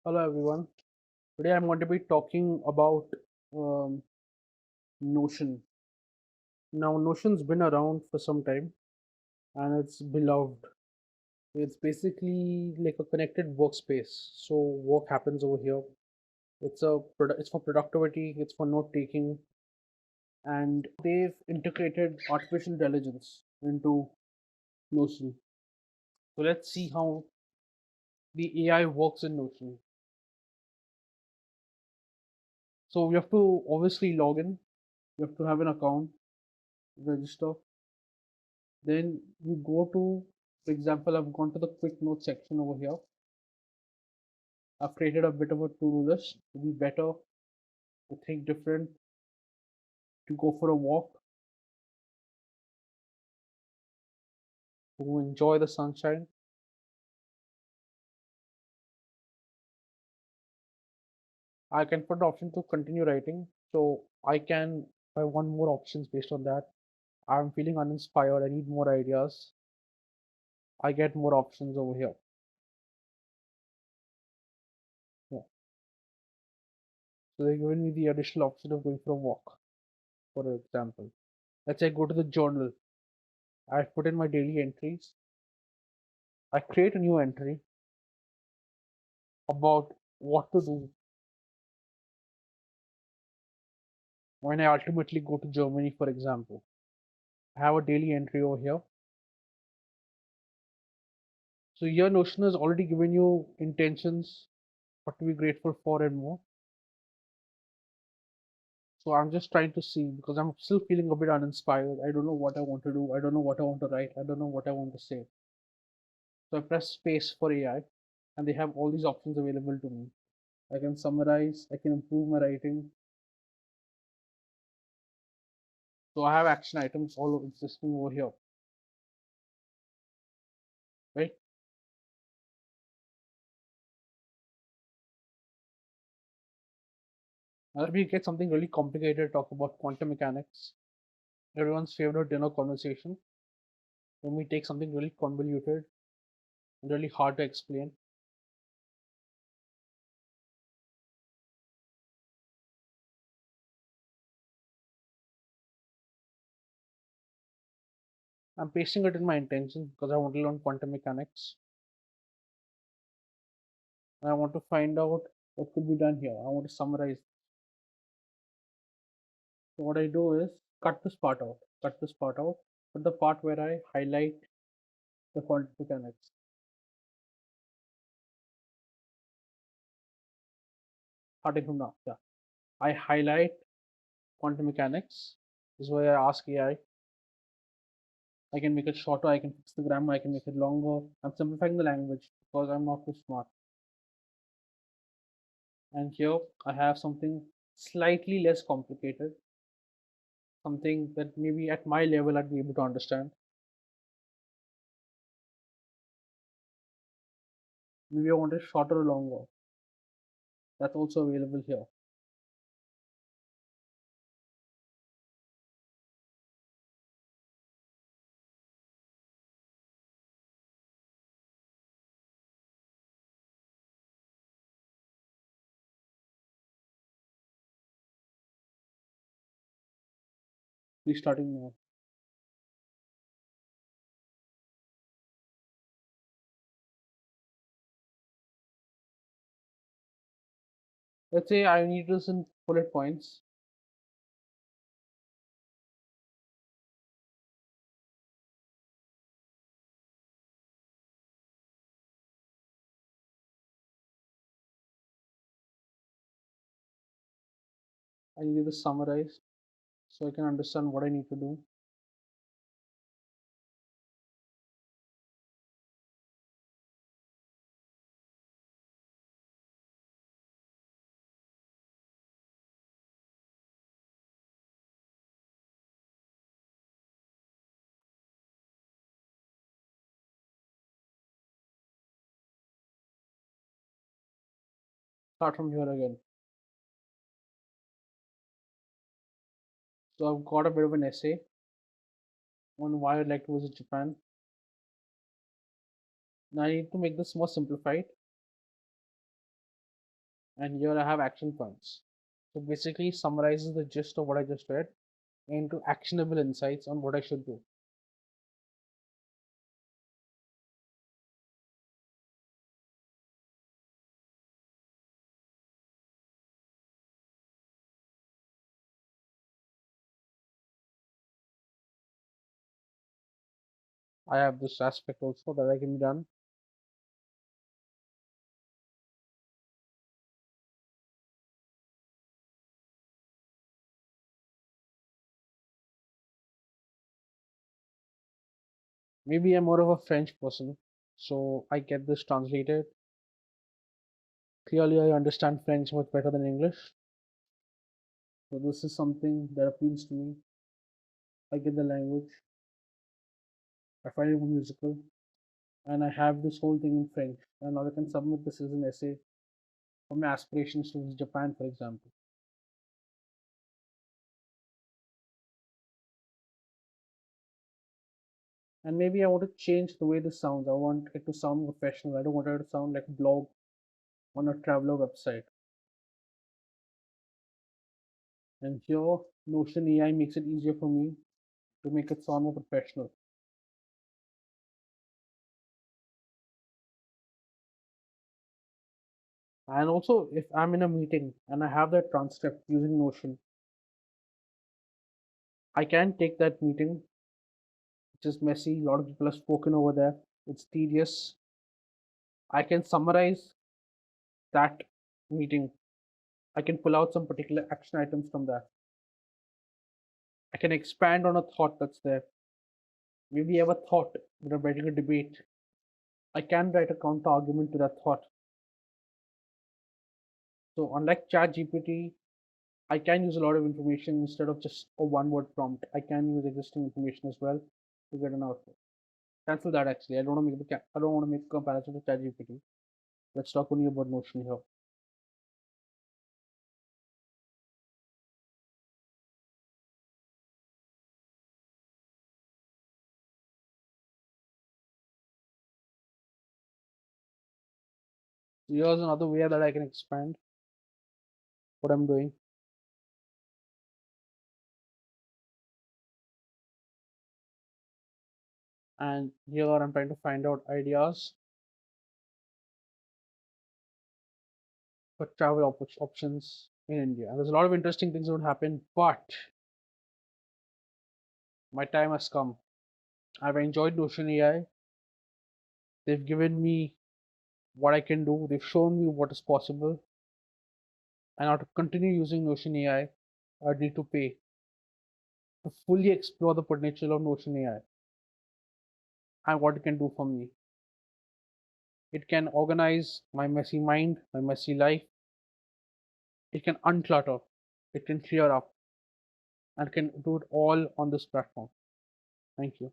Hello everyone. Today I'm going to be talking about um, Notion. Now, Notion's been around for some time and it's beloved. It's basically like a connected workspace. So work happens over here. It's for productivity. It's for note taking, and they've integrated artificial intelligence into Notion. So let's see how the AI works in Notion. So we have to obviously log in. You have to have an account, register. Then you go to, for example, I've gone to the quick note section over here. I've created a bit of a to-do list to be better, to think different, to go for a walk, to enjoy the sunshine. I can put the option to continue writing. So I can, if I want more options based on that, I'm feeling uninspired, I need more ideas. I get more options over here. Yeah. So they're giving me the additional option of going for a walk, for example. Let's say I go to the journal. I put in my daily entries. I create a new entry about what to do when I ultimately go to Germany, for example. I have a daily entry over here. So your Notion has already given you intentions, what to be grateful for and more. So I'm just trying to see because I'm still feeling a bit uninspired. I don't know what I want to do. I don't know what I want to write. I don't know what I want to say. So I press space for AI and they have all these options available to me. I can summarize, I can improve my writing. So I have action items all existing over here, right? Now let me get something really complicated, talk about quantum mechanics, everyone's favorite dinner conversation. Let me take something really convoluted and really hard to explain. I'm pasting it in my intention because I want to learn quantum mechanics and I want to find out what could be done here. I want to summarize. So what I do is cut this part out, put the part where I highlight the quantum mechanics. Starting from now, yeah. I highlight quantum mechanics. This is where I ask AI. I can make it shorter, I can fix the grammar, I can make it longer. I'm simplifying the language because I'm not too smart. And here I have something slightly less complicated, something that maybe at my level I'd be able to understand. Maybe I want it shorter or longer. That's also available here. Restarting now. Let's say I need this in bullet points. I need this summarized so I can understand what I need to do. Start from here again. So I've got a bit of an essay on why I'd like to visit Japan. Now I need to make this more simplified. and here I have action points. So basically summarizes the gist of what I just read into actionable insights on what I should do. I have this aspect also that I can be done. Maybe I'm more of a French person, so I get this translated. Clearly, I understand French much better than English. So this is something that appeals to me. I get the language. I find it more musical, and I have this whole thing in French. And now I can submit this as an essay for my aspirations to visit Japan, for example. And maybe I want to change the way this sounds. I want it to sound professional. I don't want it to sound like a blog on a traveler website. And here, Notion AI makes it easier for me to make it sound more professional. And also, if I'm in a meeting and I have that transcript using Notion, I can take that meeting, which is messy. A lot of people have spoken over there. It's tedious. I can summarize that meeting. I can pull out some particular action items from that. I can expand on a thought that's there. Maybe you have a thought that I'm writing a debate. I can write a counter argument to that thought. So unlike ChatGPT, I can use a lot of information instead of just a one word prompt. I can use existing information as well to get an output. Cancel that actually. I don't want to make a comparison with ChatGPT. Let's talk only about Notion here. So here's another way that I can expand what I'm doing. And here I'm trying to find out ideas for travel options in India. And there's a lot of interesting things that would happen, but my time has come. I've enjoyed Notion AI. They've given me what I can do. They've shown me what is possible. And now to continue using Notion AI, I need to pay to fully explore the potential of Notion AI and what it can do for me. It can organize my messy mind, my messy life. It can unclutter. It can clear up and can do it all on this platform. Thank you.